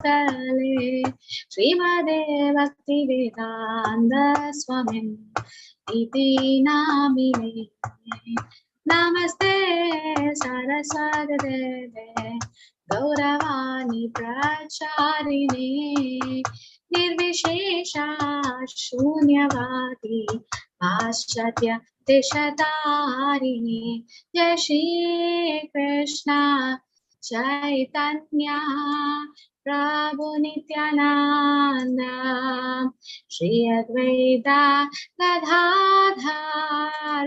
Bhutale Srimade Bhaktivedanta Swami Iti Namine Namaste Saraswati Deve Gauravani Pracharine Nirvishesha Shunyavadi Paschatya Deshatarini Jai Shri Krishna Chaitanya Prabhu Nityananda Shri Advaita Gadadhar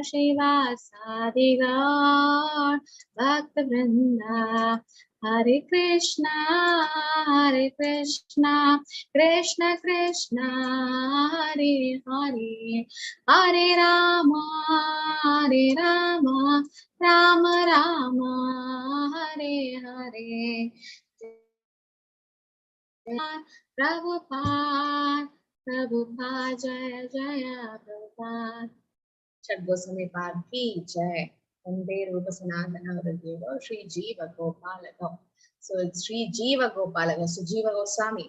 Shivasadi Gaur Bhaktivinoda Hare Krishna, Krishna Krishna, Hare Hare, Hare Rama, Rama Rama, Hare Hare. Prabhupada, Jaya Jaya Prabhupada. Chad Goswami Pad ki Jai. Vande Rupa Sanatana Vradeva Sri Jiva Gopalaka. So it's Sri Jiva Gopalaka. So Jiva Goswami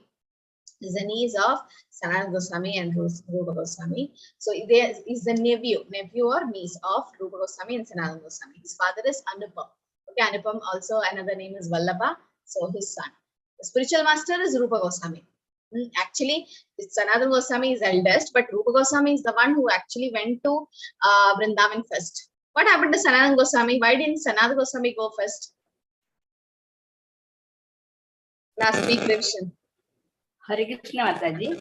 is the niece of Sanatana Goswami and Rupa Goswami. So there is the nephew or niece of Rupa Goswami and Sanatana Goswami. His father is Anupam. Okay, Anupam also another name is Vallabha. So his son. The spiritual master is Rupa Goswami. Actually, Sanatana Goswami is eldest, but Rupa Goswami is the one who actually went to Vrindavan first. What happened to Sanatana Goswami? Why didn't Sanatana Goswami go first? Last week, revision. Hare Krishna Mataji.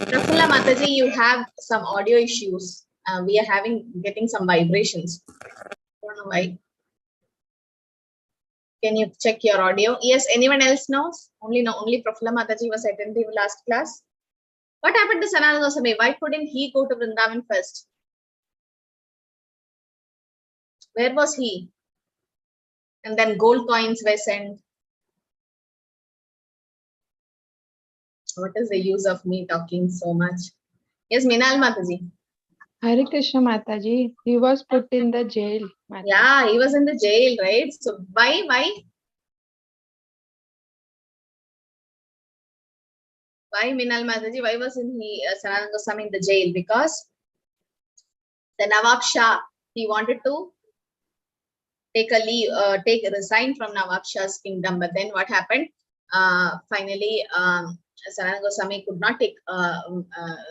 Prafulla Mataji, you have some audio issues. We are getting some vibrations. I don't know why. Can you check your audio? Yes, anyone else knows? Only Prafulla Mataji was attentive last class. What happened to Sanatana Goswami? Why couldn't he go to Vrindavan first? Where was he? And then gold coins were sent. What is the use of me talking so much? Yes, Minal Mataji. Hare Krishna Mataji, he was put in the jail. Mataji. Yeah, he was in the jail, right? So why? Why Minal Mataji? Why was Sanatana Goswami in the jail? Because the Nawab Shah, he wanted to resign from Nawab Shah's kingdom. But then what happened? Finally, Sanatana Goswami could not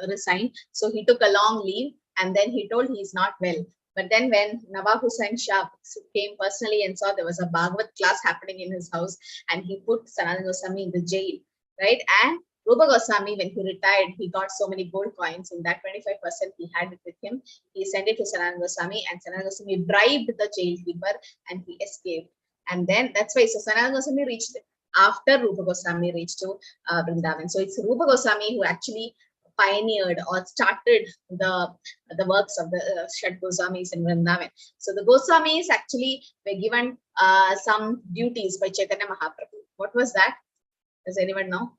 resign. So he took a long leave and then he told he's not well. But then when Nawab Hussain Shah came personally and saw there was a Bhagavad class happening in his house, and he put Sanatana Goswami in the jail, right? And Rupa Goswami, when he retired, he got so many gold coins. In that 25% he had it with him. He sent it to Sanatana Goswami, and Sanatana Goswami bribed the jailkeeper and he escaped. And then that's why Sanatana Goswami reached after Rupa Goswami reached to Vrindavan. So it's Rupa Goswami who actually pioneered or started the works of the Shad Goswamis in Vrindavan. So the Goswamis actually were given some duties by Chaitanya Mahaprabhu. What was that? Does anyone know?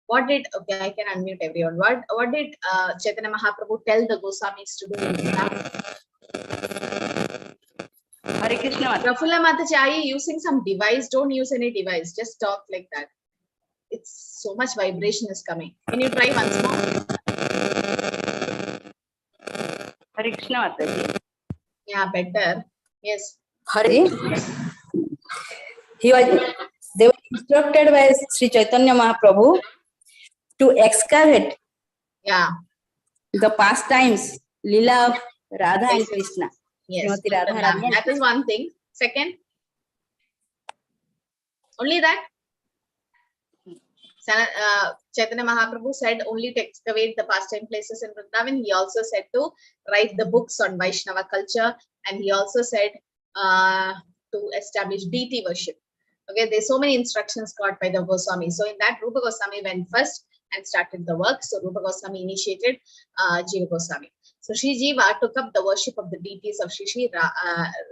What did, okay, I can unmute everyone. What did Chaitanya Mahaprabhu tell the Goswamis to do in Vrindavan? Hare Krishna Mataji. Prafulla Mataji, are you using some device? Don't use any device. Just talk like that. It's so much vibration is coming. Can you try once more? Hare Krishna Mataji. Yeah, better. Yes. Hare. They were instructed by Sri Chaitanya Mahaprabhu to excavate the pastimes, Lila of Radha and Krishna. Yes. That is one thing. Second, only that. Chaitanya Mahaprabhu said only to excavate the pastime places in Vrindavan. He also said to write the books on Vaishnava culture, and he also said to establish deity worship. Okay, there's so many instructions got by the Goswami. So in that, Rupa Goswami went first and started the work. So Rupa Goswami initiated Jiva Goswami. So Sri Jiva took up the worship of the deities of Sri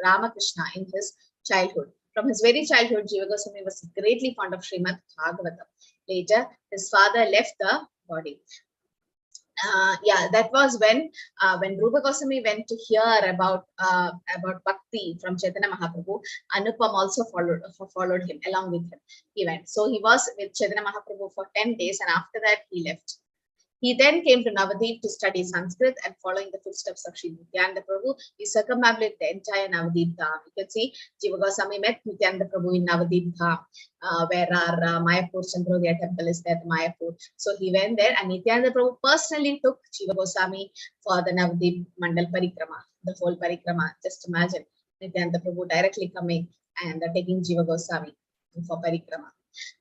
Ramakrishna in his childhood. From his very childhood, Jiva Goswami was greatly fond of Srimad Bhagavatam. Later, his father left the body. Yeah, that was when Rupa Goswami went to hear about Bhakti from Chaitanya Mahaprabhu. Anupam also followed him along with him. He went. So he was with Chaitanya Mahaprabhu for 10 days, and after that he left. He then came to Navadvip to study Sanskrit, and following the footsteps of Sri Nityananda Prabhu, he circumambulated the entire Navadvip Dham. You can see Jiva Goswami met Nityananda Prabhu in Navadvip Dham, where our Mayapur Chandrodaya temple is there, Mayapur. So he went there, and Nityananda Prabhu personally took Jiva Goswami for the Navadvip Mandal Parikrama, the whole Parikrama. Just imagine Nityananda Prabhu directly coming and taking Jiva Goswami for Parikrama.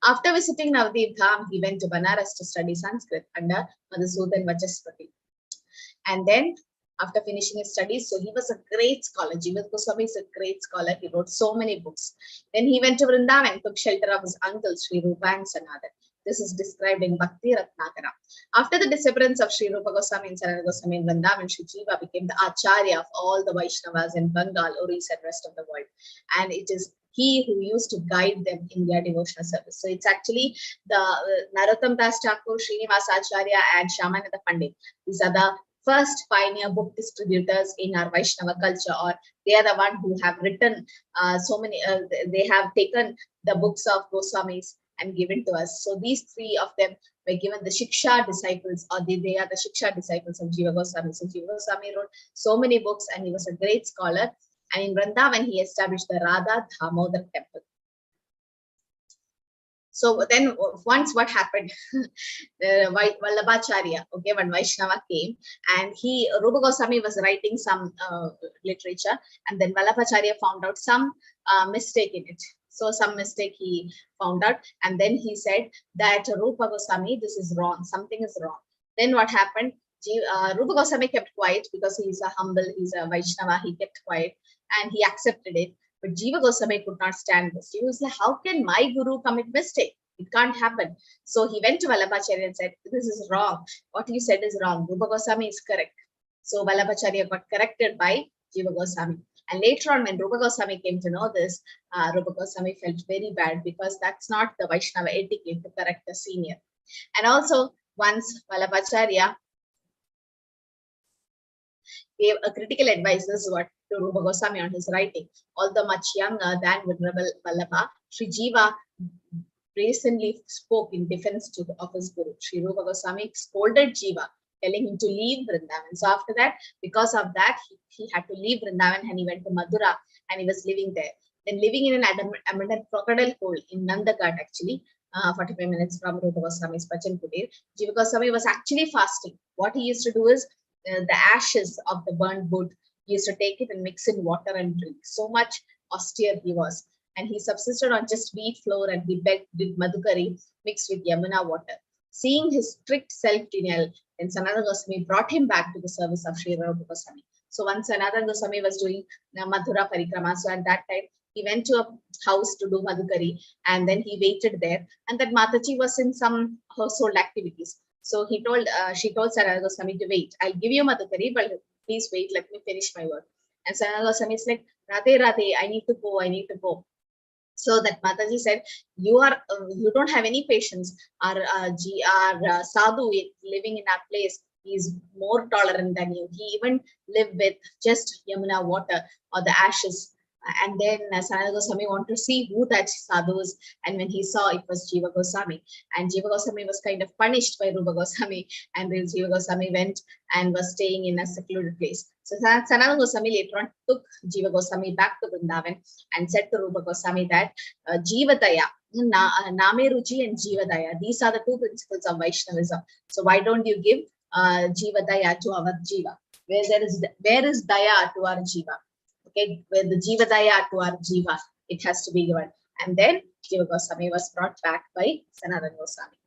After visiting Navadvip Dham, he went to Banaras to study Sanskrit under Madhusudan Vachaspati. And then, after finishing his studies, so he was a great scholar. Jiva Goswami is a great scholar. He wrote so many books. Then he went to Vrindavan, took shelter of his uncle, Sri Rupa and Sanatan. This is described in Bhakti Ratnakara. After the disappearance of Sri Rupa Goswami and Sanatana Goswami in Vrindavan, Sri Jiva became the Acharya of all the Vaishnavas in Bengal, Orissa, and rest of the world. And it is he who used to guide them in their devotional service. So it's actually the Narottam Das Thakur, Srinivas Acharya, and Shyamananda Pandit. These are the first pioneer book distributors in our Vaishnava culture, or they are the one who have written they have taken the books of Goswamis and given to us. So these three of them were given the Shiksha disciples, or they are the Shiksha disciples of Jiva Goswami. So Jiva Goswami wrote so many books, and he was a great scholar. And in Vrindavan, he established the Radha Damodar temple. So then once what happened, Vallabhacharya, okay, when Vaishnava came, and Rupa Goswami was writing some literature, and then Vallabhacharya found out some mistake in it. So some mistake he found out, and then he said that Rupa Goswami, this is wrong, something is wrong. Then what happened? Rupa Goswami kept quiet because he's a Vaishnava, he kept quiet and he accepted it. But Jiva Goswami could not stand this. He was like, how can my guru commit mistake? It can't happen. So he went to Vallabhacharya and said, this is wrong. What you said is wrong. Rupa Goswami is correct. So Vallabhacharya got corrected by Jiva Goswami. And later on, when Rupa Goswami came to know this, Rupa Goswami felt very bad, because that's not the Vaishnava etiquette to correct a senior. And also, once Vallabhacharya gave a critical advice to Rupa Goswami on his writing. Although much younger than Venerable Vallabha, Sri Jiva recently spoke in defense of his guru. Sri Rupa Goswami scolded Jiva, telling him to leave Vrindavan. So after that, because of that, he had to leave Vrindavan, and he went to Madura, and he was living there. Then living in an abandoned crocodile hole in Nandaghat, actually, 45 minutes from Rupa Goswami's Bhajan Kutir, Jiva Goswami was actually fasting. What he used to do is, the ashes of the burnt wood, he used to take it and mix in water and drink. So much austere he was. And he subsisted on just wheat flour, and he did madhukari mixed with Yamuna water. Seeing his strict self-denial, then Sanatana Goswami brought him back to the service of Sri Rupa Goswami. So once Sanatana Goswami was doing Mathura Parikrama, so at that time, he went to a house to do madhukari, and then he waited there. And that Mataji was in some household activities. So she told Sanatana Goswami to wait. I'll give you madhukari, but please wait, let me finish my work. And Sanatana Goswami is like, Radhe, I need to go. So that Mataji said, you don't have any patience. Our sadhu living in our place, he is more tolerant than you. He even lived with just Yamuna water or the ashes. And then Sanatana Goswami wanted to see who that sadhu is. And when he saw, it was Jiva Goswami. And Jiva Goswami was kind of punished by Rupa Goswami. And then Jiva Goswami went and was staying in a secluded place. So Sanatana Goswami later on took Jiva Goswami back to Vrindavan and said to Rupa Goswami that Jivadaya, Name Ruchi and Jivadaya, these are the two principles of Vaishnavism. So why don't you give Jivadaya to our Jiva? Where is Daya to our Jiva? Okay, where the Jiva Daya to our Jiva, it has to be given. And then Jiva Goswami was brought back by Sanatana Goswami.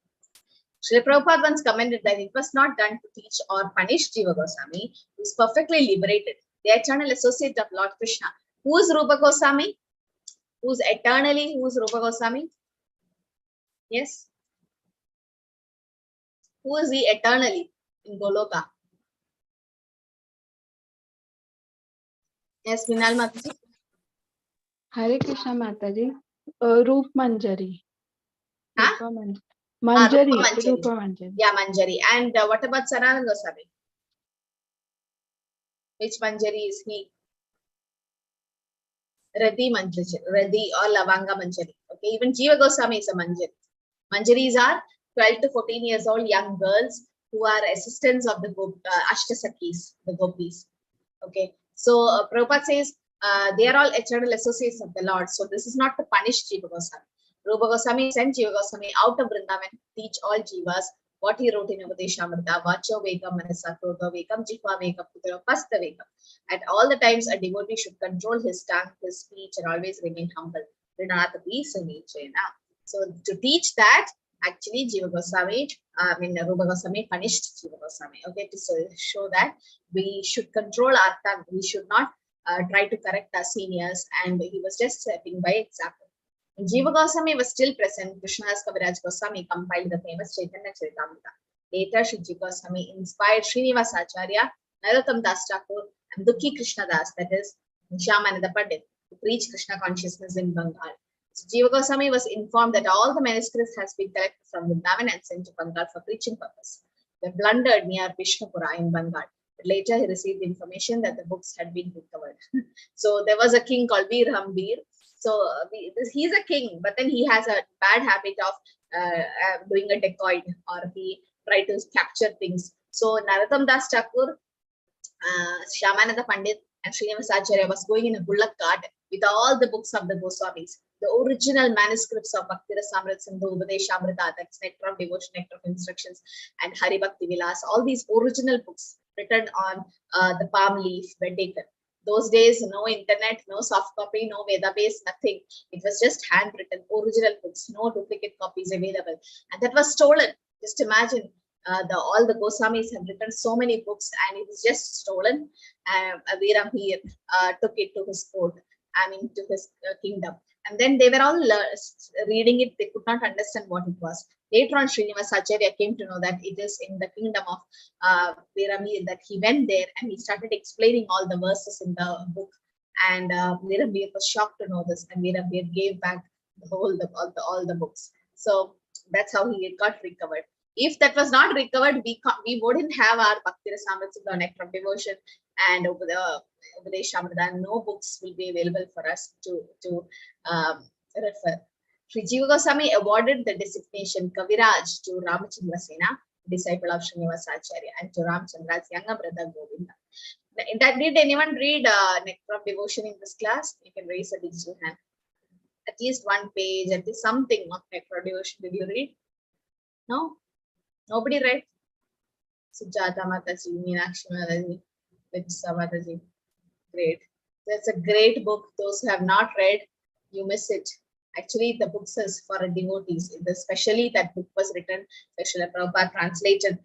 Srila Prabhupada once commented that it was not done to teach or punish Jiva Goswami, who is perfectly liberated, the eternal associate of Lord Krishna. Who is Rupa Goswami? Who is Rupa Goswami? Yes. Who is he eternally in Goloka? Yes, Minal Mataji. Hare Krishna Mataji. Roop Manjari. Huh? Manjari. Rupa Manjari. Rupa Manjari. Yeah, Manjari. And what about Sanatana Goswami? Which Manjari is he? Radhi Manjari, Radhi or Lavanga Manjari. Okay, even Jiva Goswami is a Manjari. Manjaris are 12 to 14 years old young girls who are assistants of the Ashtasakis, the Gopis. Okay, so Prabhupada says they are all eternal associates of the Lord. So this is not to punish Jiva Goswami. Rupa Goswami sent Jiva Goswami out of Vrindavan to teach all Jivas what he wrote in Upadeshamrita, Vacho Vekam, Manasa Krodha Vekam, Jihva Vekam, Putra Pasta Vekam. At all the times, a devotee should control his tongue, his speech, and always remain humble. So to teach that, actually, Jiva Goswami, Rupa Goswami punished Jiva Goswami. Okay, to show that we should control our tongue. We should not try to correct our seniors, and he was just setting by example. When Jiva Goswami was still present, Krishnadas Kaviraj Goswami compiled the famous Chaitanya Charitamrita. Later, Shri Jiva Goswami inspired Srinivasacharya, Narottam Das Thakur, and Dukhi Krishna Das, that is Shyamananda Pandit, to preach Krishna consciousness in Bengal. So Jiva Goswami was informed that all the manuscripts has been collected from Vrindavan and sent to Bengal for preaching purpose. They blundered near Vishnupura in Bengal. But later he received information that the books had been recovered. So there was a king called Veer Rambir. So he's a king, but then he has a bad habit of doing a dacoit, or he tried to capture things. So Narottam Das Thakur, Shyamananda Pandit, and Srinivasacharya was going in a bullock cart with all the books of the Goswamis, the original manuscripts of Bhakti Rasamrita Sindhu, Upadeshamrita, that's Nectar of Devotion, Nectar of Instructions, and Hari Bhakti Vilas. All these original books written on the palm leaf were taken. Those days, no internet, no soft copy, no database, nothing. It was just handwritten, original books, no duplicate copies available. And that was stolen. Just imagine, all the Goswamis have written so many books and it was just stolen. Veer Rambir took it to his court, to his kingdom. And then they were all reading it. They could not understand what it was. Later on, Srinivasacharya came to know that it is in the kingdom of Veer Rambir, that he went there and he started explaining all the verses in the book. And Veer Rambir was shocked to know this, and Veer Rambir gave back all the books. So that's how he got recovered. If that was not recovered, we wouldn't have our Bhakti Rasamrita, Nectar of Devotion, and over the Upadeshamrita. No books will be available for us to refer. Sri Jiva Goswami awarded the designation Kaviraj to Ramachandra Sena, disciple of Srinivasacharya, and to Ramachandra's younger brother Govinda. Did anyone read Nectar of Devotion in this class? You can raise a digital hand. At least one page, at least something of Nectar of Devotion. Did you read? No? Nobody read? Sujata Mataji, Meenakshi Mataji, Vitsa Mataji. Great. That's a great book. Those who have not read, you miss it. Actually, the book is for devotees. Especially that book was written, Srila Prabhupada translated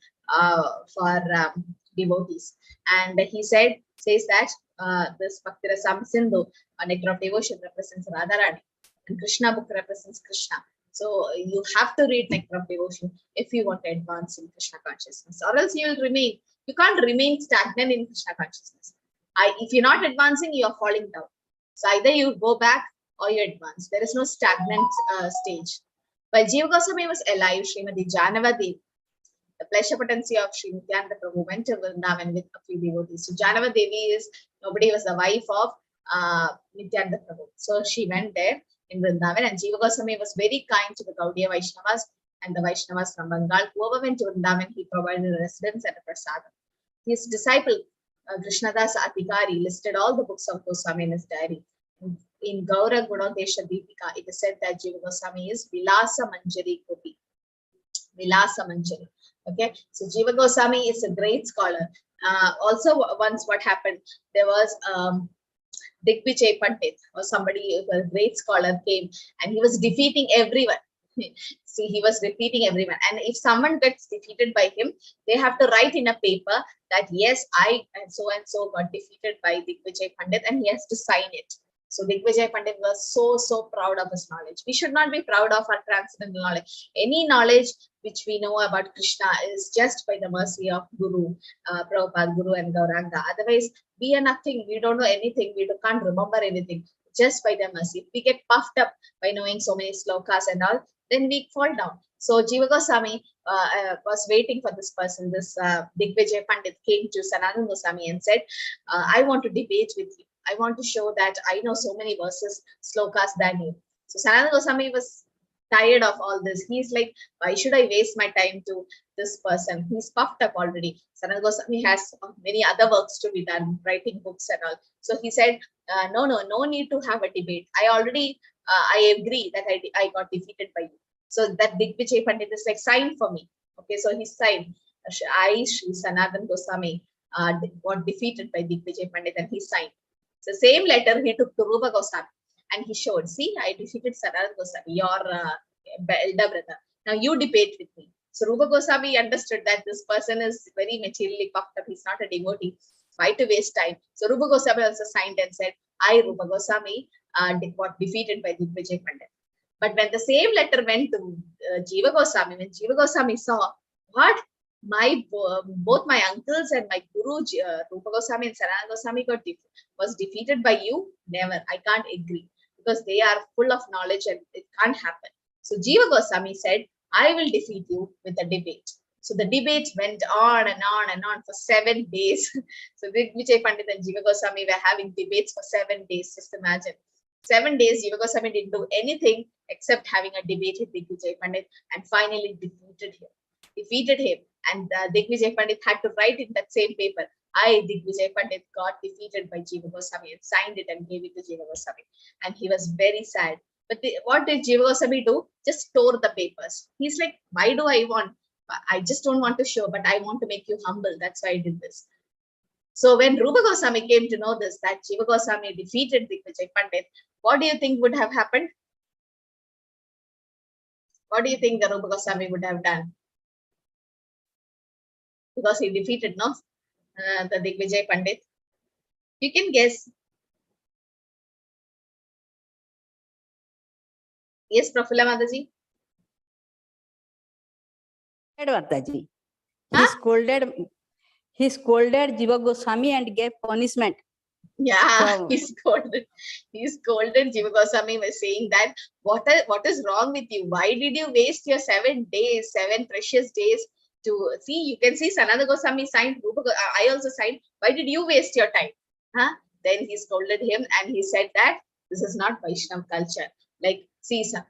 for devotees. And he says that this Bhakti Rasamrita Sindhu, Nectar of Devotion, represents Radharani, and Krishna book represents Krishna. So you have to read Nectar of Devotion if you want to advance in Krishna consciousness, or else you will remain. You can't remain stagnant in Krishna consciousness. If you're not advancing, you are falling down. So either you go back or you advance. There is no stagnant stage. While Jiva Goswami was alive, Srimati Janavadevi, the pleasure potency of Sri Nityananda Prabhu, went to Vrindavan with a few devotees. So Janavadevi was the wife of Nityananda Prabhu. So she went there in Vrindavan, and Jiva Goswami was very kind to the Gaudiya Vaishnavas and the Vaishnavas from Bengal. Whoever went to Vrindavan, he provided a residence and a prasadam. His disciple, Krishnadas Adhikari, listed all the books of Goswami in his diary. In Gaura Gunodesha Deepika, it is said that Jiva Goswami is Vilasa Manjari Gopi. Vilasa Manjari. Okay, so Jiva Goswami is a great scholar. Also, once what happened, there was Digvijay Pandit, or somebody, a great scholar, came and he was defeating everyone. See, he was defeating everyone. And if someone gets defeated by him, they have to write in a paper that, yes, I and so got defeated by Digvijay Pandit, and he has to sign it. So Digvijay Pandit was so proud of his knowledge. We should not be proud of our transcendental knowledge. Any knowledge which we know about Krishna is just by the mercy of Guru, Prabhupada, Guru and Gauranga. Otherwise, we are nothing. We don't know anything. We can't remember anything. Just by their mercy. If we get puffed up by knowing so many shlokas and all, then we fall down. So Jiva Goswami was waiting for this person. This Digvijay Pandit came to Sanatana Goswami and said, I want to debate with you. I want to show that I know so many verses, shlokas than you. So Sanatana Goswami was tired of all this. He's like, why should I waste my time to this person? He's puffed up already. Sanatana Goswami has many other works to be done, writing books and all. So he said, no need to have a debate. I agree that I got defeated by you. So that Digvijay Pandit is like, sign for me. Okay, so he signed. I, Shri Sanatana Goswami, got defeated by Digvijay Pandit, and he signed. So same letter he took to Rupa Goswami and he showed, see, I defeated Sanatana Goswami, your elder brother. Now you debate with me. So Rupa Goswami understood that this person is very materially puffed up. He's not a devotee. Why to waste time? So Rupa Goswami also signed and said, I, Rupa Goswami, got defeated by Digvijay Pandit. But when the same letter went to Jiva Goswami, when Jiva Goswami saw, what? Both my uncles and my guru, Rupa Goswami and Sanatana Goswami was defeated by you? Never. I can't agree. Because they are full of knowledge and it can't happen. So Jiva Goswami said, I will defeat you with a debate. So the debate went on and on and on for 7 days. So Digvijay Pandit and Jiva Goswami were having debates for 7 days. Just imagine. 7 days, Jiva Goswami didn't do anything except having a debate with Digvijay Pandit and finally defeated him. And Digvijay Pandit had to write in that same paper, I, Digvijay Pandit, got defeated by Jiva Goswami, and signed it and gave it to Jiva Goswami. And he was very sad. But what did Jiva Goswami do? Just tore the papers. He's like, why do I want? I just don't want to show, but I want to make you humble. That's why I did this. So when Rupa Goswami came to know this, that Jiva Goswami defeated Digvijay Pandit, what do you think would have happened? What do you think the Rupa Goswami would have done? Because he defeated, no? The Digvijay Pandit. You can guess. Yes, Prafula Mataji. Mataji. Huh? He scolded Jiva Goswami and gave punishment. Yeah, he scolded Jiva Goswami by saying that what is wrong with you? Why did you waste your 7 days, 7 precious days to see? You can see Sanatana Goswami signed, I also signed. Why did you waste your time? Huh? Then he scolded him and he said that this is not Vaishnava culture. Like, see, the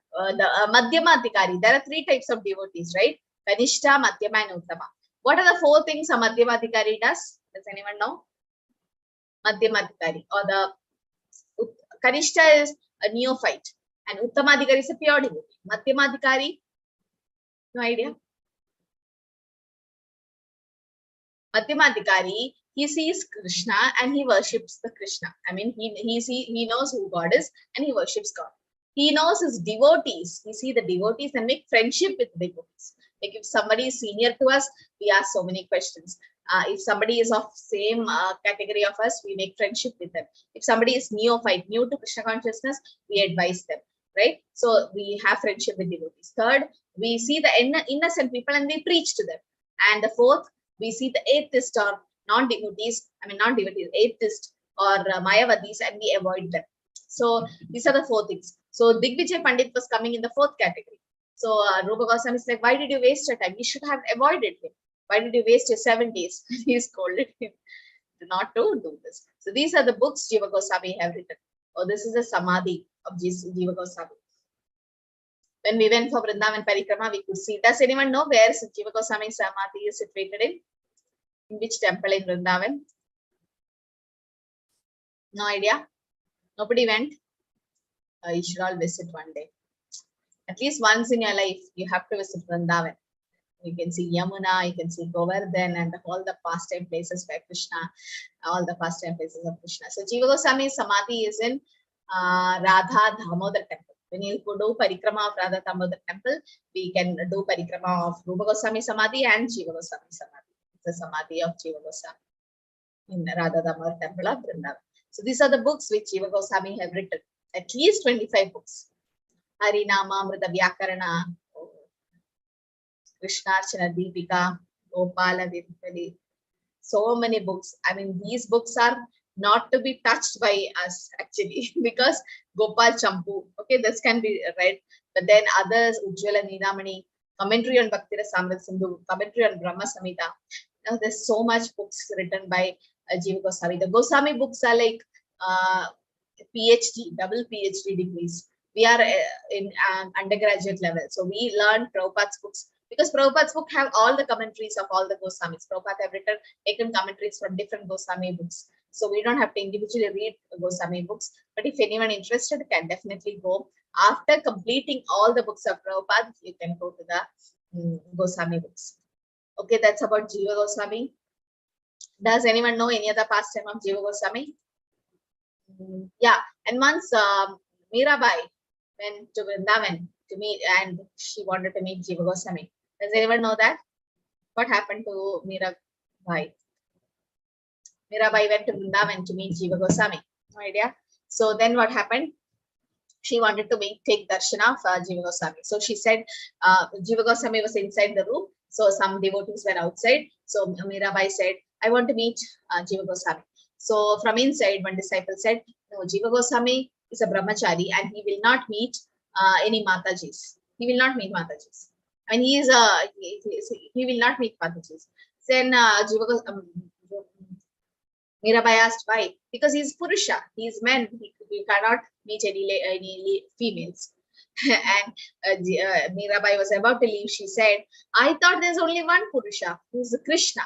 Madhyama Adhikari, there are 3 types of devotees, right? Kanishta, Madhyama and Uttama. What are the 4 things a Madhyama Adhikari does? Does anyone know? Madhyama Adhikari, or the Kanishta is a neophyte and Uttama Adhikari is a pure devotee. Madhyama Adhikari, no idea. Madhyama Adhikari, he sees Krishna and he worships the Krishna. I mean, he knows who God is and he worships God. He knows his devotees. He sees the devotees and make friendship with devotees. Like if somebody is senior to us, we ask so many questions. If somebody is of same category of us, we make friendship with them. If somebody is neophyte, new to Krishna consciousness, we advise them, right? So we have friendship with devotees. Third, we see the innocent people and we preach to them. And the fourth, we see the atheist or non-devotees, atheist or Mayavadis, and we avoid them. So these are the 4 things. So Digvijay Pandit was coming in the 4th category. So Rupa Goswami is like, why did you waste your time? You should have avoided him. Why did you waste your 7 days? He scolded him not to do this. So these are the books Jiva Goswami have written. Oh, this is a samadhi of Jiva Goswami. When we went for Vrindavan Parikrama, we could see. Does anyone know where Jiva Goswami samadhi is situated in? In which temple in Vrindavan? No idea? Nobody went? You should all visit one day. At least once in your life, you have to visit Vrindavan. You can see Yamuna, you can see Govardhan, and all the pastime places by Krishna, all the pastime places of Krishna. So Jiva Goswami's samadhi is in Radha Damodar temple. When you do parikrama of Radha Damodar temple, we can do parikrama of Rupa Goswami samadhi and Jiva Goswami samadhi. It's the samadhi of Jiva Goswami in Radha Damodar temple of Vrindavan. So these are the books which Jiva Goswami have written. At least 25 books. Harinama, Amrita Vyakarana, Krishnarchana Deepika, Gopala Virpali. So many books. I mean, these books are not to be touched by us actually, because Gopal Champu, okay, this can be read. But then others, Ujjwala Nidamani, commentary on Bhakti Rasamrita Sindhu, commentary on Brahma Samhita. Now, there's so much books written by Jiva Goswami. The Goswami books are like PhD, double PhD degrees. We are in undergraduate level. So we learn Prabhupada's books because Prabhupada's book have all the commentaries of all the Goswamis. Prabhupada have taken commentaries from different Goswami books. So we don't have to individually read Goswami books. But if anyone interested, can definitely go. After completing all the books of Prabhupada, you can go to the Goswami books. Okay, that's about Jiva Goswami. Does anyone know any other pastime of Jiva Goswami? Yeah, and once Mirabai went to Vrindavan to meet, and she wanted to meet Jiva Goswami. Does anyone know that? What happened to Mirabai? Mirabai went to Vrindavan to meet Jiva Goswami. No idea. So then what happened? She wanted to take darshana of Jiva Goswami. So she said, Jiva Goswami was inside the room. So some devotees were outside. So Mirabai said, I want to meet Jiva Goswami. So from inside, one disciple said, no, Jiva Goswami is a brahmachari and he will not meet any matajis. He will not meet matajis. And he will not meet matajis. Then Mirabai asked why? Because he is Purusha, he is man, he cannot meet any females. And Mirabai was about to leave. She said, I thought there's only one Purusha, who's Krishna.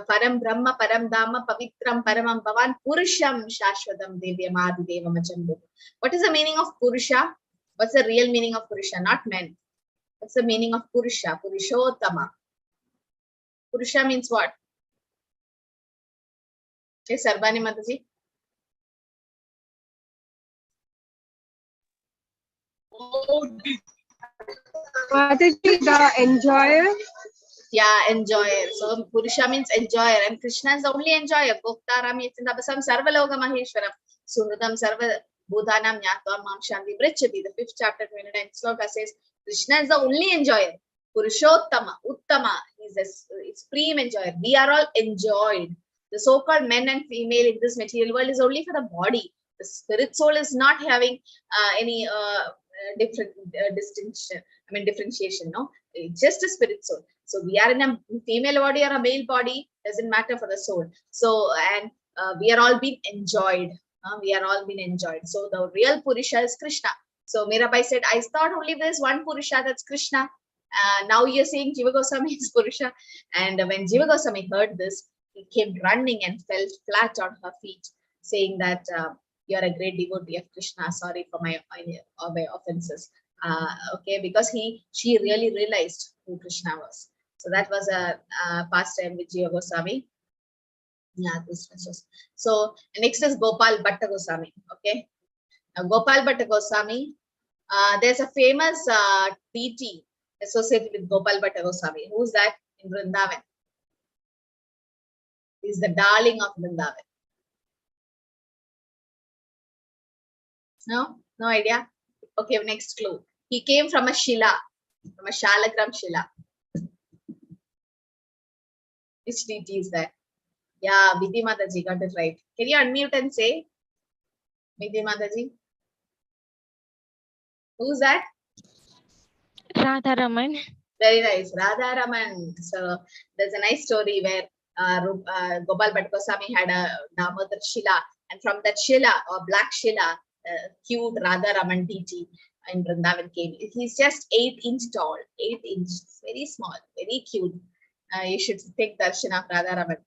Param Brahma, Param Dhamma, Pavitram, Paramam Bhavan, Purusham, Shashvatam, Devyam, Adidevam, Achandu. What is the meaning of Purusha? What's the real meaning of Purusha? Not men. What's the meaning of Purusha? Purushottama. Purusha means what? Yes, Sarbani Mataji. Mataji, the enjoyer. Yeah, enjoyer. So Purusha means enjoyer, and Krishna is the only enjoyer. Bhoktaram Yatindabasam Sarvaloka Maheshwaram Suhridam Sarva Bhutanam Nyatvam Mam Shanti Brichati. The 5th chapter 29th sloka says Krishna is the only enjoyer. Purushottama, Uttama, is supreme enjoyer. We are all enjoyed. The so-called men and female in this material world is only for the body. The spirit soul is not having any different distinction. I mean differentiation. No, it's just a spirit soul. So we are in a female body or a male body, doesn't matter for the soul. So, and we are all being enjoyed. We are all being enjoyed. So the real Purusha is Krishna. So Mirabai said, I thought only there's one Purusha, that's Krishna. Now you're saying Jiva Goswami is Purusha. And when Jiva Goswami heard this, he came running and fell flat on her feet, saying that you're a great devotee of Krishna. Sorry for my offenses. Okay, because she really realized who Krishna was. So that was a pastime with Jiva Goswami. Yeah, this was just. So next is Gopal Bhatta Goswami. Okay, now Gopal Bhatta Goswami. There's a famous deity associated with Gopal Bhatta Goswami. Who's that? In Vrindavan. He's the darling of Vrindavan. No idea. Okay, next clue. He came from a Shila, from a Shalagram Shila. Which deity is that? Yeah, Vidhi Mataji got it right. Can you unmute and say? Vidhi Mataji. Who's that? Radha Raman. Very nice. Radha Raman. So there's a nice story where Gopal Bhatta Goswami had a Damodar Shila, and from that Shila or black Shila, cute Radha Raman deity in Vrindavan came. He's just 8-inch tall, 8 inches, very small, very cute. You should take darshan of Radha Raman.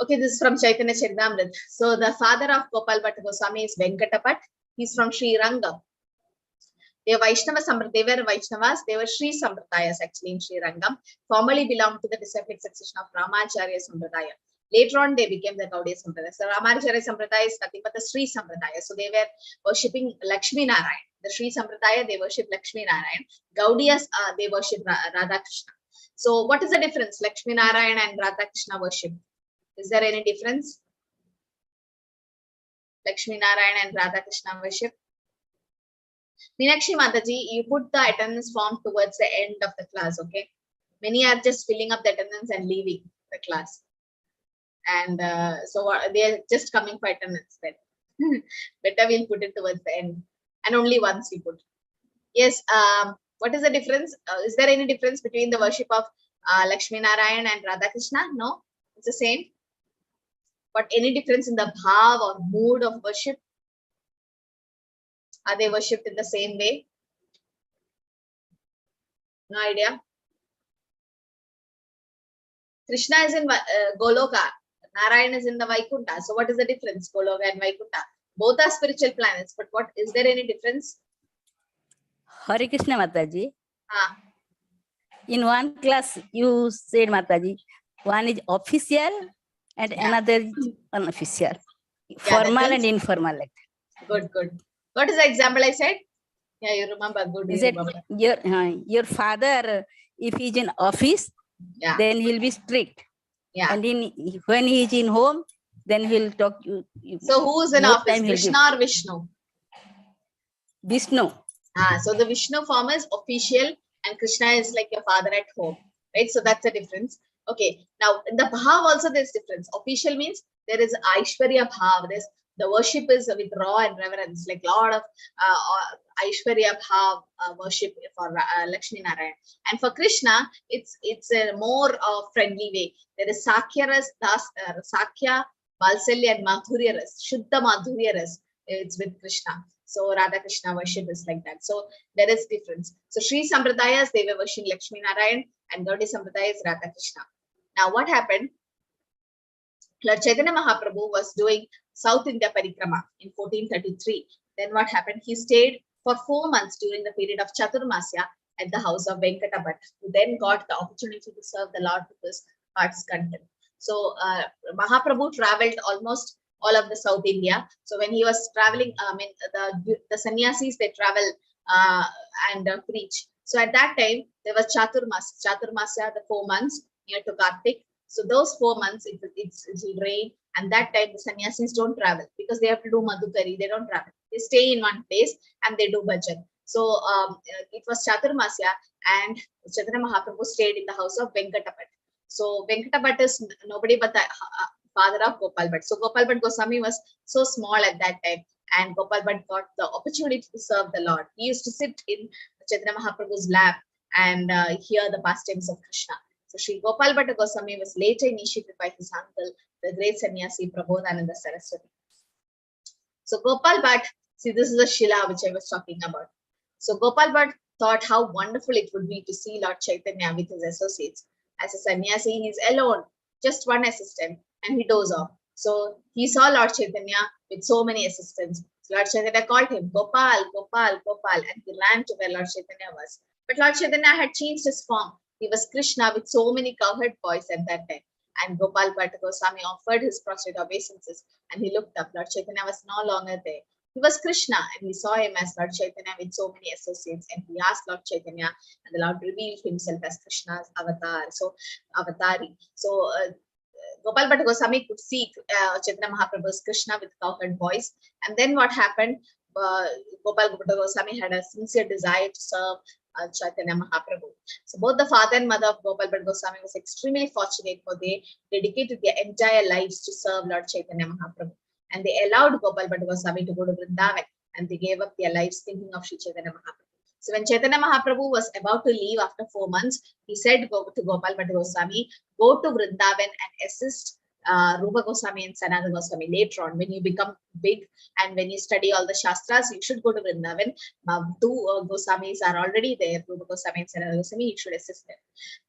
Okay, this is from Chaitanya Charitamrita. So the father of Gopal Bhatta Goswami is Venkatapat. He's from Sri Rangam. They were Vaishnavas, they were Vaishnavas, they were Sri Sampradayas actually in Sri Rangam. Formerly belonged to the disciplic succession of Ramacharya Sampradaya. Later on, they became the Gaudiya Sampradaya. So Ramacharya Sampradaya is nothing but the Sri Sampradaya. So they were worshipping Lakshmi Narayan. The Sri Sampradaya, they worship Lakshmi Narayan. Gaudiyas, they worship Radha Krishna. So what is the difference? Lakshmi Narayan and Radha Krishna worship. Is there any difference? Lakshmi Narayan and Radha Krishna worship. Meenakshi Mataji, you put the attendance form towards the end of the class, okay? Many are just filling up the attendance and leaving the class. And so they are just coming for attendance then. Better we'll put it towards the end. And only once we put. Yes. What is the difference? Is there any difference between the worship of Lakshmi Narayan and Radha Krishna? No, it's the same. But any difference in the bhav or mood of worship? Are they worshipped in the same way? No idea. Krishna is in Goloka. Narayan is in the Vaikuntha. So what is the difference? Goloka and Vaikuntha. Both are spiritual planets. But what is there any difference? Hare Krishna Mataji. Ah. In one class, you said Mataji, one is official and another is unofficial. Formal and informal. Like that. Good, good. What is the example I said? Yeah, you remember. Good. Is it your father, if he's in office, then he'll be strict. Yeah. And when he is in home, then he'll talk. So who's in office, Krishna or Vishnu? Vishnu. So the Vishnu form is official and Krishna is like your father at home, right? So that's the difference. Okay. Now in the bhav also there's difference. Official means there is Aishwarya bhav. There's the worship is with raw and reverence, like lot of Aishwarya bhav worship for Lakshmi Narayan. And for Krishna, it's a more friendly way. There is Sakya ras, Sakya, Valsalya and Madhurya ras, Shuddha Madhurya ras. It's with Krishna. So Radha Krishna worship is like that. So there is difference. So Sri Sampradayas, they were worshiping Lakshmi Narayan, and Gaudiya Sampradaya is Radha Krishna. Now what happened? Lord Chaitanya Mahaprabhu was doing South India Parikrama in 1433. Then what happened? He stayed for 4 months during the period of Chaturmasya at the house of Venkata Bhatt, who then got the opportunity to serve the Lord with his heart's content. So Mahaprabhu traveled almost all of the South India. So when he was traveling, the sannyasis, they travel and preach. So at that time, there was Chaturmasya, the 4 months near to Kartik. So those 4 months, it will rain. And that time, the sannyasis don't travel because they have to do Madhukari. They don't travel. They stay in one place and they do bhajan. So it was Chaturmasya, and Chaitanya Mahaprabhu stayed in the house of Venkata Bhatt. So Venkata Bhatt is nobody but the father of Gopal Bhatt. So Gopal Bhatt Goswami was so small at that time, and Gopal Bhatt got the opportunity to serve the Lord. He used to sit in Chaitanya Mahaprabhu's lap and hear the pastimes of Krishna. So Sri Gopal Bhatt Goswami was later initiated by his uncle, the great sannyasi Prabodhananda Saraswati. So Gopal Bhatt, see, this is the Shila which I was talking about. So Gopal Bhatt thought how wonderful it would be to see Lord Chaitanya with his associates. As a sannyasi, he is alone, just one assistant, and he dozed off. So he saw Lord Chaitanya with so many assistants. So Lord Chaitanya called him, Gopal, Gopal, Gopal, and he ran to where Lord Chaitanya was. But Lord Chaitanya had changed his form. He was Krishna with so many cowherd boys at that time. And Gopal Bhatt Goswami offered his prostrate obeisances, and he looked up. Lord Chaitanya was no longer there. He was Krishna, and he saw him as Lord Chaitanya with so many associates, and he asked Lord Chaitanya, and the Lord revealed himself as Krishna's avatar, so avatari. So Gopal Bhatt Goswami could see Chaitanya Mahaprabhu's Krishna with cowherd voice. And then what happened? Gopal Bhatt Goswami had a sincere desire to serve Chaitanya Mahaprabhu. So both the father and mother of Gopal Bhatt Goswami was extremely fortunate, for they dedicated their entire lives to serve Lord Chaitanya Mahaprabhu. And they allowed Gopal Bhatt Goswami to go to Vrindavan, and they gave up their lives thinking of Sri Chaitanya Mahaprabhu. So when Chaitanya Mahaprabhu was about to leave after 4 months, he said to Gopal Bhatt Goswami, go to Vrindavan and assist Rupa Goswami and Sanatana Goswami later on. When you become big and when you study all the Shastras, you should go to Vrindavan. Two Goswamis are already there, Rupa Goswami and Sanatana Goswami, you should assist them.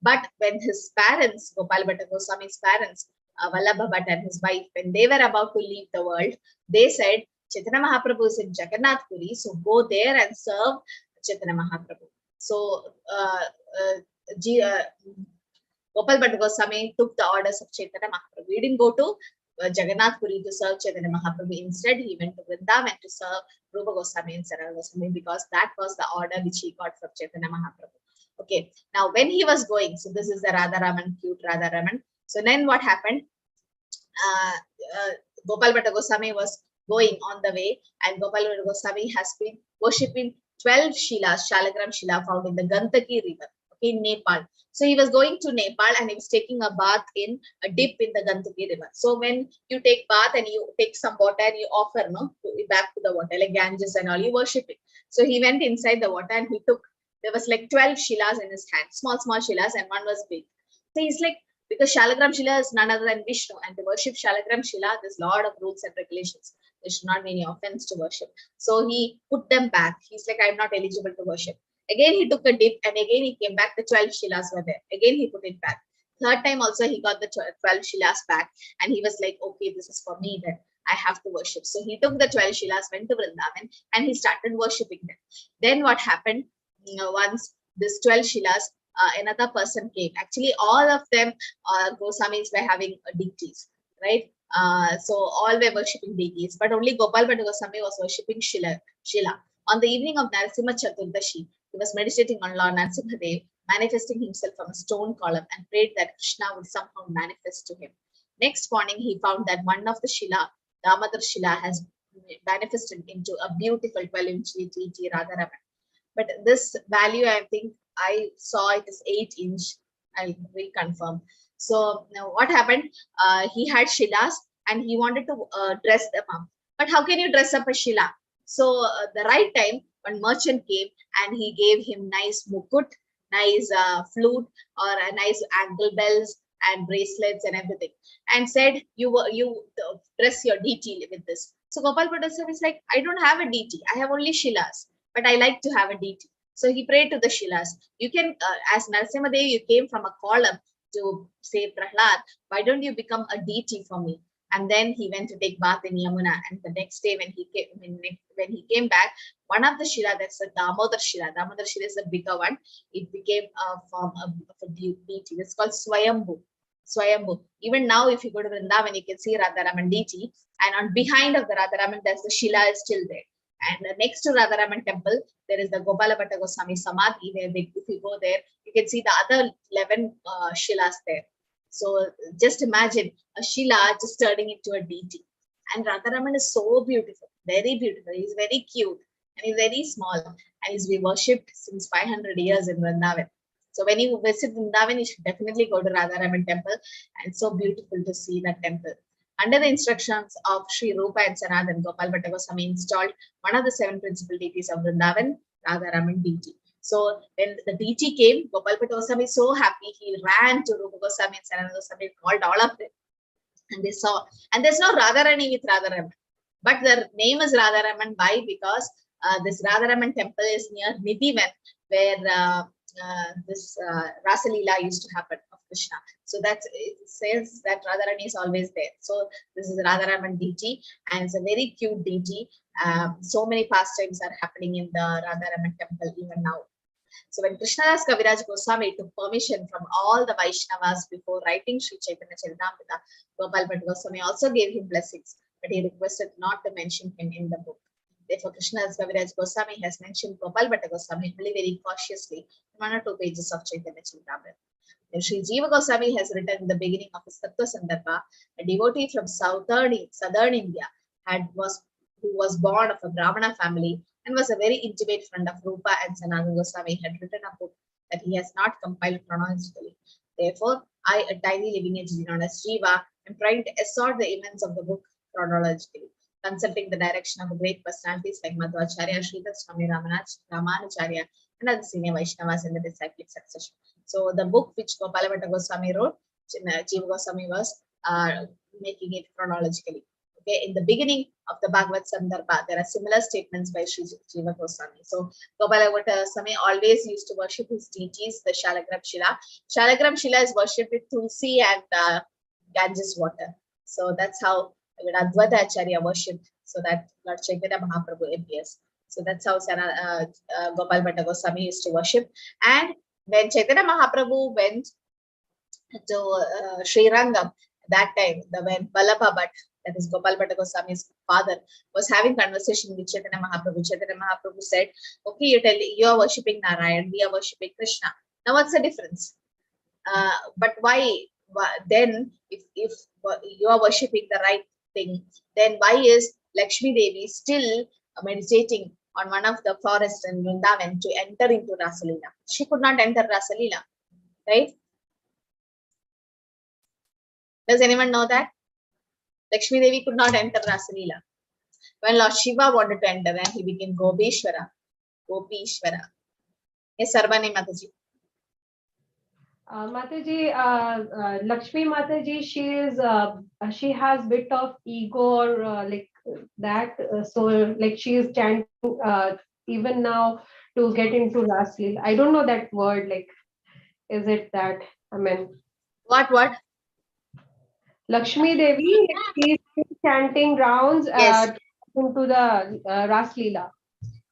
But when his parents, Gopal Bhatt Goswami's parents, Vallabha Bhatt and his wife, when they were about to leave the world, they said, Chaitanya Mahaprabhu is in Jagannath Puri, so go there and serve Chaitanya Mahaprabhu. So Gopal Bhatt Goswami took the orders of Chaitanya Mahaprabhu. He didn't go to Jagannath Puri to serve Chaitanya Mahaprabhu. Instead, he went to Vrindavan to serve Rupa Goswami and Sanatana Goswami, because that was the order which he got from Chaitanya Mahaprabhu. Okay, now when he was going, so this is the Radha Raman, cute Radha Raman. So then what happened? Gopal Bhatt Goswami was going on the way, and Gopal Bhatt Goswami has been worshipping 12 Shilas, Shalagram Shila found in the Gandaki river. in Nepal. So he was going to Nepal and he was taking a bath in a dip in the Gandaki river. So when you take bath and you take some water and you offer back to the water, like Ganges and all, you worship it. So he went inside the water and he took, there was like 12 shilas in his hand, small shilas, and one was big. So he's like, because Shalagram Shila is none other than Vishnu, and to worship Shalagram Shila, there's a lot of rules and regulations. There should not be any offense to worship. So he put them back. He's like, I'm not eligible to worship. Again, he took a dip and again he came back. The 12 Shilas were there. Again, he put it back. Third time also, he got the 12 Shilas back and he was like, okay, this is for me then. I have to worship. So he took the 12 Shilas, went to Vrindavan and he started worshipping them. Then what happened? Once this 12 Shilas, another person came. Actually, all of them Goswamis were having deities, right? So all were worshipping deities, but only Gopal Bhatta Goswami was worshipping Shila. On the evening of Narasimha Chaturdashi, he was meditating on Lord Narasimhadev, manifesting himself from a stone column and prayed that Krishna would somehow manifest to him. Next morning, he found that one of the Shila, Damodar Shila, has manifested into a beautiful 12-inch deity, Radha. But this value, I think I saw it is 8-inch. I'll reconfirm. So now what happened? He had Shilas and he wanted to dress them up. But how can you dress up a Shila? So the right time, one merchant came and he gave him nice mukut, nice flute, or a nice ankle bells and bracelets and everything, and said, you dress your deity with this. So Gopal Bhatta is like, I don't have a deity. I have only Shilas, but I like to have a deity. So he prayed to the Shilas. You can, as Narasimhadev, you came from a column to save Prahlad. Why don't you become a deity for me? And then he went to take bath in Yamuna. And the next day, when he came back, one of the Shila, that's a Damodar Shila. Damodar Shila is a bigger one. It became a form of a deity. It's called Swayambhu. Swayambhu. Even now, if you go to Vrindavan, you can see Radharaman deity. And on behind of the Radharaman, there's the Shila is still there. And next to Radharaman temple, there is the Gopala Bhatta Goswami Samadhi, where if you go there, you can see the other 11 Shilas there. So just imagine a Shila just turning into a deity. And Radharaman is so beautiful, very beautiful. He's very cute and he's very small. And he's been worshipped since 500 years in Vrindavan. So when you visit Vrindavan, you should definitely go to Radharaman temple. And it's so beautiful to see that temple. Under the instructions of Sri Rupa and Sanatan, Gopal Bhatta Goswami installed one of the 7 principal deities of Vrindavan, Radharaman deity. So when the deity came, Gopal Bhatta Goswami is so happy, he ran to Rupa Goswami and Sanatan Goswami, called all of them. And they saw, and there's no Radharani with Radharaman. But their name is Radharaman. Why? Because this Radharaman temple is near Nidhivan, where this Rasa Leela used to happen of Krishna. So it says that Radharani is always there. So this is Radharaman deity, and it's a very cute deity. So many pastimes are happening in the Radharaman temple even now. So when Krishnadas Kaviraj Goswami took permission from all the Vaishnavas before writing Sri Chaitanya Charitamrita, Gopal Bhatta Goswami also gave him blessings, but he requested not to mention him in the book. Therefore, Krishnadas Kaviraj Goswami has mentioned Gopal Bhatta Goswami only very cautiously in 1 or 2 pages of Chaitanya Charitamrita. Sri Jiva Goswami has written in the beginning of his Tattva Sandarbha, a devotee from southern India who was born of a Brahmana family and was a very intimate friend of Rupa and Sanatan Goswami, had written a book that he has not compiled chronologically. Therefore, I, a tiny living entity known as Jiva, am trying to assort the events of the book chronologically, consulting the direction of great personalities like Madhvacharya, Sridhar Swami Ramanacharya, and other senior Vaishnavas in the disciplic succession. So the book which Gopala Bhatta Goswami wrote, Jiva Goswami was making it chronologically. Okay, in the beginning of the Bhagavad Sandarbha, there are similar statements by Sri Jiva Goswami. So Gopala Bhatta Goswami always used to worship his deities, the Shalagram Shila. Shalagram Shila is worshipped with Tulsi and Ganges water. So that's how Bhagavad-Gita worshipped, so that Lord Chaitanya Mahaprabhu appears. So that's how Gopal Bhatta Goswami used to worship. And when Chaitanya Mahaprabhu went to Sri Rangam, that time, when Vallabha Bhatt, that is Gopal Bhatta Goswami's father, was having conversation with Chaitanya Mahaprabhu said, okay, you are worshipping Narayan, we are worshipping Krishna. Now what's the difference? But why then, if you are worshipping the right thing, then why is Lakshmi Devi still meditating on one of the forests in Vrindavan to enter into Rasalila. She could not enter Rasalila, right? Does anyone know that? Lakshmi Devi could not enter Rasalila. When Lord Shiva wanted to enter, then he became Gopishwara. Yes, Sarvani Mataji. Mataji, Lakshmi Mataji, she has bit of ego or like that. So like she is chanting even now to get into Raslila. I don't know that word. Like, is it that? I mean, What? Lakshmi Devi, she is chanting rounds Yes. into the Raslila.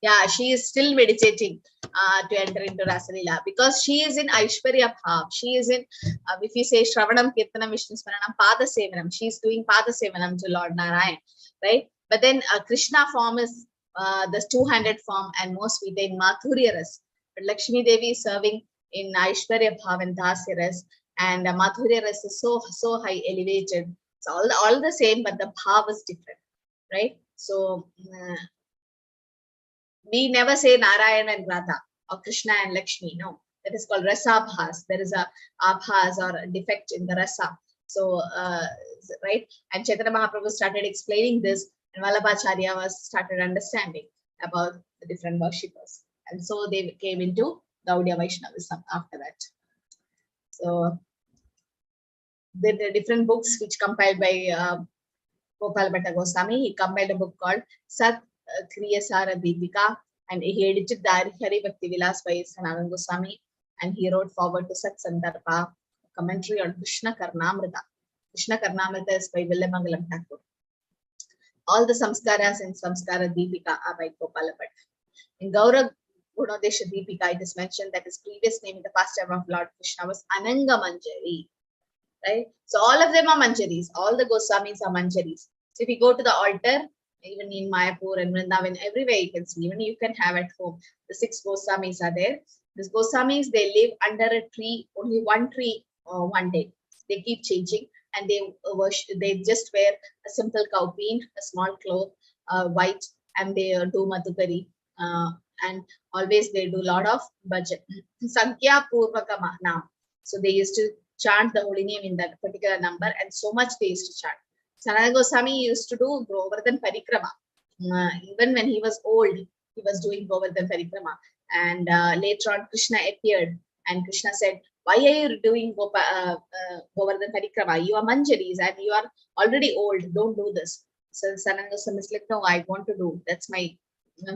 Yeah, she is still meditating to enter into Rasalila because she is in Aishwarya Bhav. She is in, if we say Shravanam, Kirtanam, Vishnu Smaranam, Pada Sevanam. She is doing Pada Sevanam to Lord Narayan, right? But then Krishna form is the two-handed form and most we in Madhurya Ras. But Lakshmi Devi is serving in Aishwarya Bhav and Dasya Ras, and Madhurya Ras is so high elevated. It's all the same, but the Bhav is different, right? So we never say Narayan and Radha or Krishna and Lakshmi. No, that is called Rasabhas. There is a abhas or a defect in the rasa. So, right? And Chaitanya Mahaprabhu started explaining this, and Vallabhacharya was started understanding about the different worshippers. And so they came into Gaudiya Vaishnavism after that. So, there are different books which compiled by Gopal Bhatta Goswami. He compiled a book called Sat Kriyasara Deepika, and he edited the Hari Bhakti Vilas by Sanatana Goswami, and he wrote forward to Sat Sandarbha, commentary on Krishna Karnamrita. Krishna Karnamrita is by Villamangalam Thakur. All the samskaras in Samskara Deepika are by Gopal Bhatta. In Gaura Gunodesha Deepika, it is mentioned that his previous name in the pastime of Lord Krishna was Ananga Manjari. Right? So all of them are Manjaris. All the Goswamis are Manjaris. So if you go to the altar, even in Mayapur and Vrindavan, everywhere you can see, even you can have at home, the 6 Goswamis are there. These Goswamis, they live under a tree, only one tree one day. They keep changing and they just wear a simple cowpeen, a small cloth, white, and they do Madhukari. And always they do a lot of bhajan. Sankhya Purvaka Nam. So they used to chant the holy name in that particular number, and so much they used to chant. Sanatana Goswami used to do Govardhan Parikrama. Even when he was old, he was doing Govardhan Parikrama. And later on, Krishna appeared, and Krishna said, "Why are you doing Govardhan Parikrama? You are Manjaris and you are already old. Don't do this." So Sanatana Goswami is like, "No, I want to do. That's my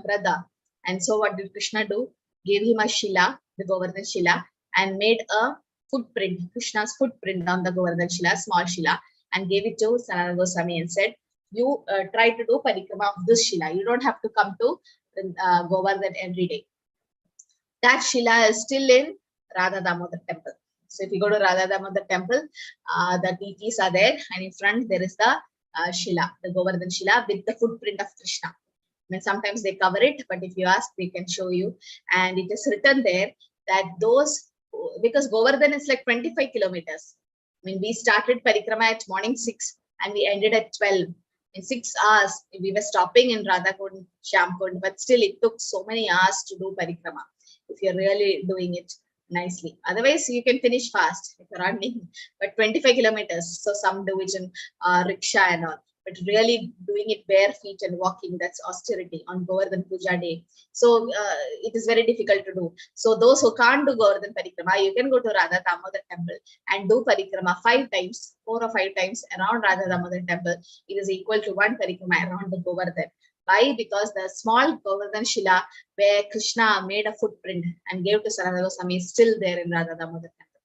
brother." And so what did Krishna do? Gave him a Shila, the Govardhan Shila, and made a footprint, Krishna's footprint on the Govardhan Shila, small Shila, and gave it to Sanatana Goswami and said, "You try to do parikrama of this Shila. You don't have to come to Govardhan every day." That Shila is still in Radha Damodar temple. So if you go to Radha Damodar temple, the deities are there, and in front there is the Shila, the Govardhan Shila with the footprint of Krishna. I mean, sometimes they cover it, but if you ask, they can show you. And it is written there that those, because Govardhan is like 25 kilometers. I mean, we started parikrama at morning 6 and we ended at 12. In 6 hours, we were stopping in Radhakund, Shamkund, but still it took so many hours to do parikrama if you're really doing it nicely. Otherwise, you can finish fast if you're running, but 25 kilometers. So some do it in rickshaw and all. But really doing it bare feet and walking, that's austerity on Govardhan Puja day. So it is very difficult to do. So those who can't do Govardhan Parikrama, you can go to Radha Damodar temple and do Parikrama 5 times, 4 or 5 times around Radha Damodar temple. It is equal to 1 Parikrama around the Govardhan. Why? Because the small Govardhan Shila where Krishna made a footprint and gave to Sanatana Goswami is still there in Radha Damodar temple.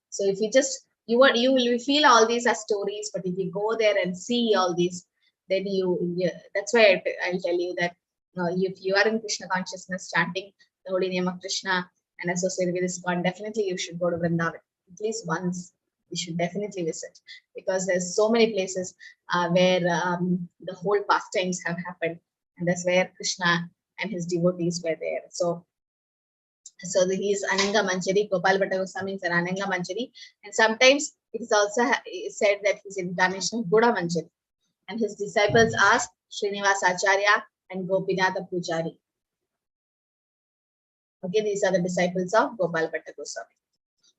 So if you just you will feel all these as stories, but if you go there and see all these, then that's why I'll tell you that if you are in Krishna consciousness, chanting the holy name of Krishna and associated with ISKCON, definitely you should go to Vrindavan. At least once, you should definitely visit, because there's so many places where the whole pastimes have happened, and that's where Krishna and his devotees were there. So he is Ananga Manjari. Gopal Bhatta Goswami is an Ananga Manjari, and sometimes it is also said that he is incarnation of Buddha Manjari, and his disciples are Srinivasa Acharya and Gopinatha Pujari. Okay, these are the disciples of Gopal Bhatta Goswami.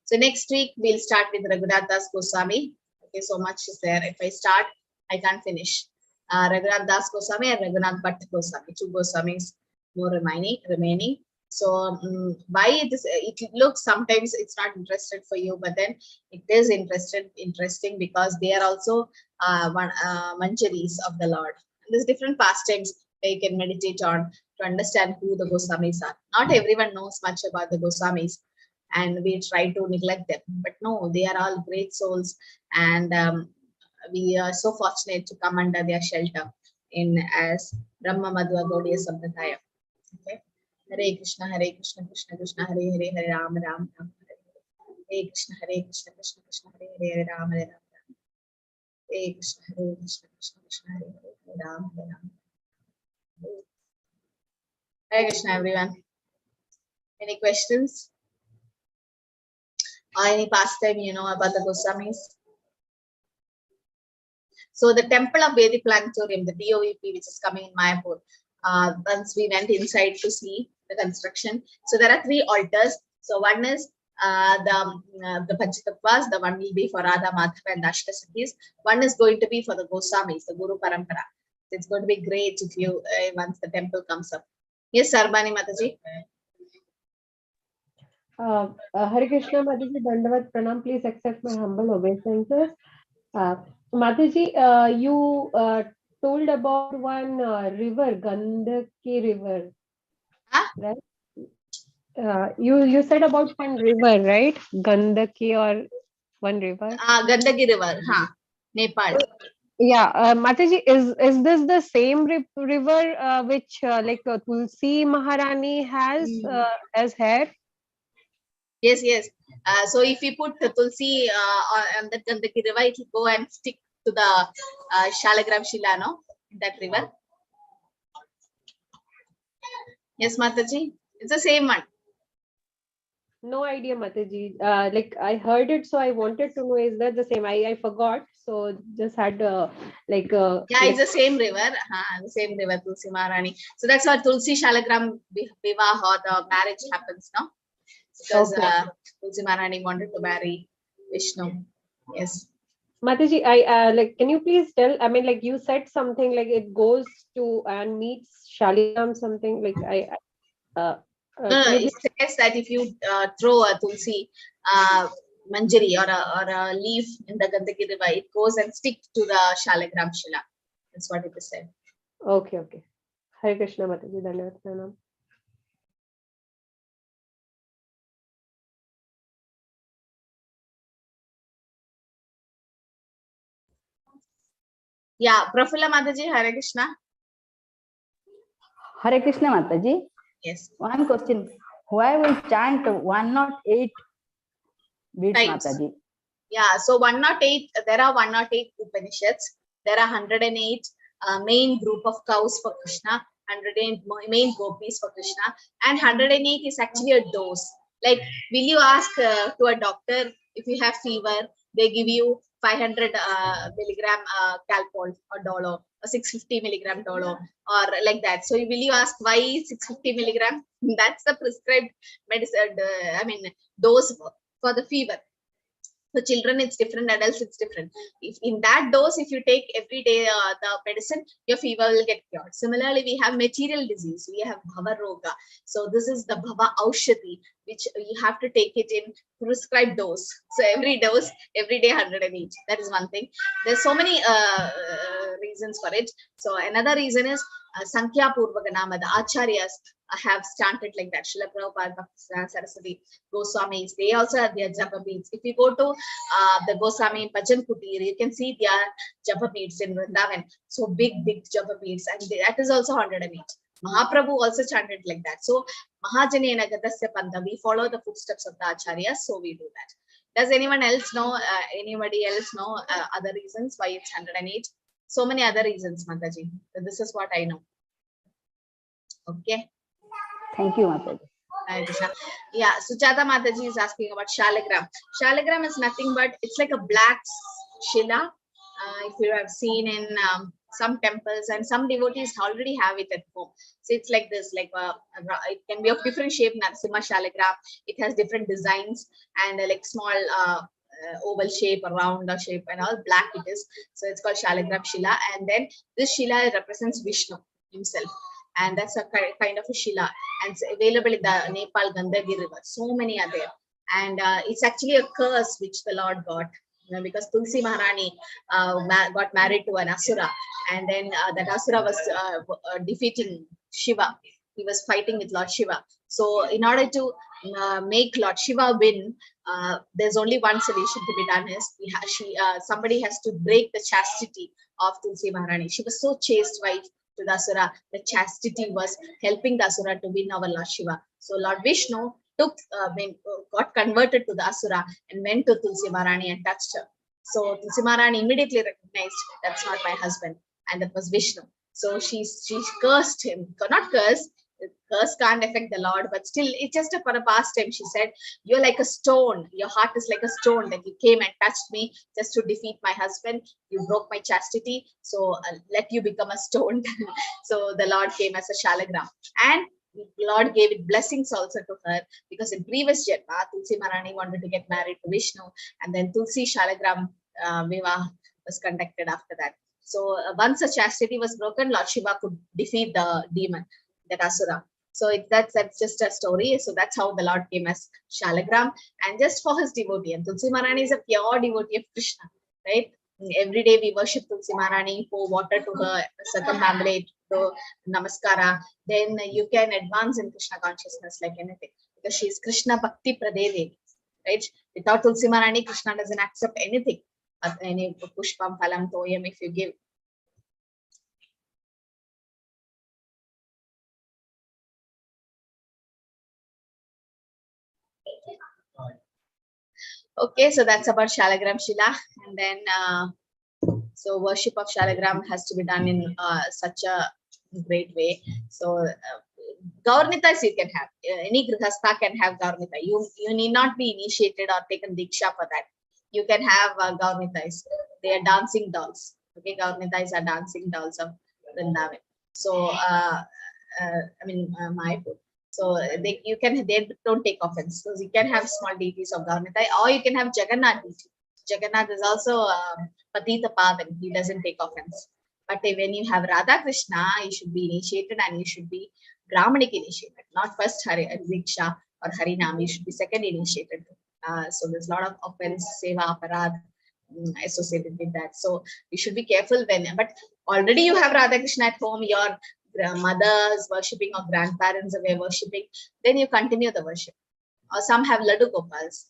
So next week we'll start with Raghunath Das Goswami. Okay, so much is there. If I start, I can't finish. Raghunath Das Goswami and Raghunath Bhatta Goswami, 2 Goswamis more remaining. So why it looks sometimes it's not interested for you, but then it is interesting because they are also manjaris of the Lord. And there's different pastimes that you can meditate on to understand who the Goswamis are. Not everyone knows much about the Goswamis, and we try to neglect them, but no, they are all great souls, and we are so fortunate to come under their shelter in as Brahma Madhva Gaudiya Sampradaya. Okay. Hare Krishna, Krishna Krishna, Hare Hare, Hare Ram, Ram Ram, Hare Krishna, Krishna Krishna, Hare Hare, Hare Ram, Hare Ram, Hare Krishna, Krishna Krishna, Hare Hare, Hare Ram, Hare Ram. Hare Krishna, everyone. Any questions? Or any pastime you know about the Goswamis? So the temple of Vedic Planetarium, the DOVP, which is coming in Mayapur, once we went inside to see the construction. So there are 3 altars. So one is the Panchatattvas, the one will be for Radha, Madhava and Ashtasakis. One is going to be for the Goswamis, the Guru Parampara. It's going to be great if you once the temple comes up. Yes, Sarbani Mataji. Hare Krishna, Mataji, Dandavat Pranam. Please accept my humble obeisances. Mataji, you told about one river, Gandaki River, right? You said about one river, right? Gandaki or one river. Gandaki River, Nepal. Yeah, Mataji, is this the same river which like Tulsi Maharani has as hair? Yes, yes. So if you put the Tulsi on the Gandaki River, it will go and stick to the Shalagram Shila, no? That river. Yes, Mataji. It's the same one. No idea, Mataji. Like I heard it, so I wanted to know, is that the same? I forgot, so just had like yeah, it's the same river. The same river, Tulsi Maharani. So that's why Tulsi Shalagram Vivaha, the marriage happens, no? Because Tulsi Maharani wanted to marry Vishnu. Yes. Mataji, I like. Can you please tell? I mean, like you said something like it goes to and meets Shaligram something like it says that if you throw a Tulsi manjari or a leaf in the Gandaki River, it goes and sticks to the Shalagram Shila. That's what it is said. Okay. Hare Krishna, Mataji. Dandavat Pranam. Yeah, Prafulla Mataji, Hare Krishna. Hare Krishna, Mataji. Yes. One question. Why we chant 108 beats, Mataji? Yeah, so 108, there are 108 Upanishads. There are 108 main group of cows for Krishna, 108 main gopis for Krishna, and 108 is actually a dose. Like, will you ask to a doctor if you have fever, they give you 500 milligram Calpol or Dolo, or 650 milligram Dolo, or like that. So will you ask why 650 milligram? That's the prescribed medicine, dose for the fever. For children, it's different. Adults, it's different. If in that dose, if you take every day the medicine, your fever will get cured. Similarly, we have material disease. We have Bhava Roga. So this is the Bhava Aushati, which you have to take it in prescribed dose. So every dose, every day 108. That is one thing. There's so many reasons for it. So another reason is Sankhya Purvaganama, the Acharyas have chanted like that. Srila Prabhupada, Bhakti Saraswati, Goswamis, they also have their japa beads. If you go to the Goswami in Bhajan Kutir, you can see their japa beads in Vrindavan. So big japa beads, and that is also 108. Mahaprabhu also chanted like that. So Mahajanena Gadasya Panta, we follow the footsteps of the Acharyas, so we do that. Does anyone else know, anybody else know other reasons why it's 108? So many other reasons, Mataji. So this is what I know. Okay. Thank you, Mataji. Yeah, Sujata Mataji is asking about Shalagram. Shalagram is nothing but it's like a black shila. If you have seen in some temples and some devotees already have it at home. So it's like this, like it can be of different shape. Narasimha Shalagram, it has different designs and like small oval shape, a round shape, and all black it is. So it's called Shalagram Shila. And then this Shila represents Vishnu himself. And that's a kind of a Shila. And it's available in the Nepal Gandagi River. So many are there. And it's actually a curse which the Lord got. Because Tulsi Maharani got married to an Asura. And then that Asura was defeating Shiva. He was fighting with Lord Shiva. So in order to make Lord Shiva win, there's only one solution to be done is somebody has to break the chastity of Tulsi Maharani. She was so chaste wife to the Asura. The chastity was helping the Asura to win our Lord Shiva. So Lord Vishnu got converted to the Asura and went to Tulsi Maharani and touched her. So Tulsi Maharani immediately recognized, that's not my husband, and that was Vishnu. So she cursed him. Not curse. Curse can't affect the Lord, but still, it's just for a pastime. She said, "You're like a stone. Your heart is like a stone that you came and touched me just to defeat my husband. You broke my chastity, so let you become a stone." So the Lord came as a shalagram, and the Lord gave it blessings also to her, because in previous Janma, Tulsi Maharani wanted to get married to Vishnu, and then Tulsi Shalagram Vivah was conducted after that. So once the chastity was broken, Lord Shiva could defeat the demon, that Asura. So that's just a story. So that's how the Lord came as Shalagram, and just for his devotee. And Tulsi Maharani is a pure devotee of Krishna, right? Every day we worship Tulsi Maharani, pour water to her, circumambulate, to namaskara. Then you can advance in Krishna consciousness like anything, because she is Krishna Bhakti Pradevi, right? Without Tulsi Maharani, Krishna doesn't accept anything. Any pushpam, phalam, toyam, if you give. Okay, so that's about Shalagram Shila. And then, so worship of Shalagram has to be done in such a great way. So Gaurnitas you can have. Any Grihastha can have Gaurnita. You need not be initiated or taken Diksha for that. You can have Gaurnitas. They are dancing dolls. Okay, Gaurnitas are dancing dolls of Vrindavan. So, Mayapur. So they don't take offense. So you can have small deities of Gaurnita, or you can have Jagannath deity. Jagannath is also Patita Pavan. He doesn't take offense. But when you have Radha Krishna, you should be initiated, and you should be Brahmanic initiated, not first Diksha or Harinam. You should be second initiated. So there's a lot of offense, seva, aparad associated with that. So you should be careful but already you have Radha Krishna at home, your mothers worshipping or grandparents were worshipping, then you continue the worship. Or some have Laddu Gopals.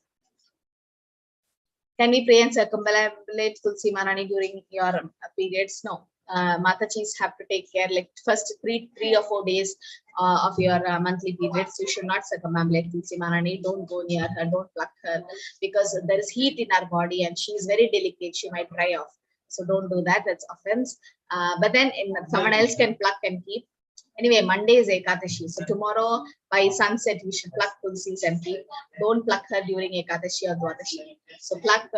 Can we pray and circumambulate Tulsi Maharani during your periods? No. Matajis have to take care, like first 3 or 4 days of your monthly periods. You should not circumambulate Tulsi Maharani. Don't go near her, don't pluck her, because there is heat in our body and she is very delicate. She might dry off. So don't do that. That's offense. But then someone else can pluck and keep. Anyway, Monday is Ekadashi. So tomorrow by sunset, we should pluck Tulsis and keep. Don't pluck her during Ekadashi or Dwadashi. So pluck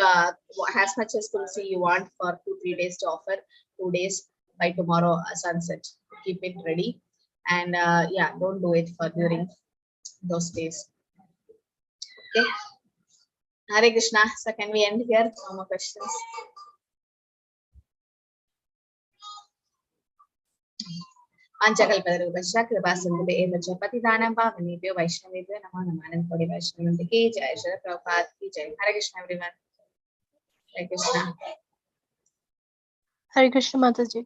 as much as Tulsi you want for 2-3 days to offer. 2 days by tomorrow sunset. Keep it ready. And don't do it for during those days. Okay. Hare Krishna. So can we end here? No more questions. Anchakalpadrupasya Kripasindhube eva cha patidanam pavanebhyo Vaishnavebhyo namo namo Anantapuri Vaishnavante ki jai. Shri Prabhupada ki jai. Hare Krishna everyone. Hare Krishna. Hare Krishna Mataji.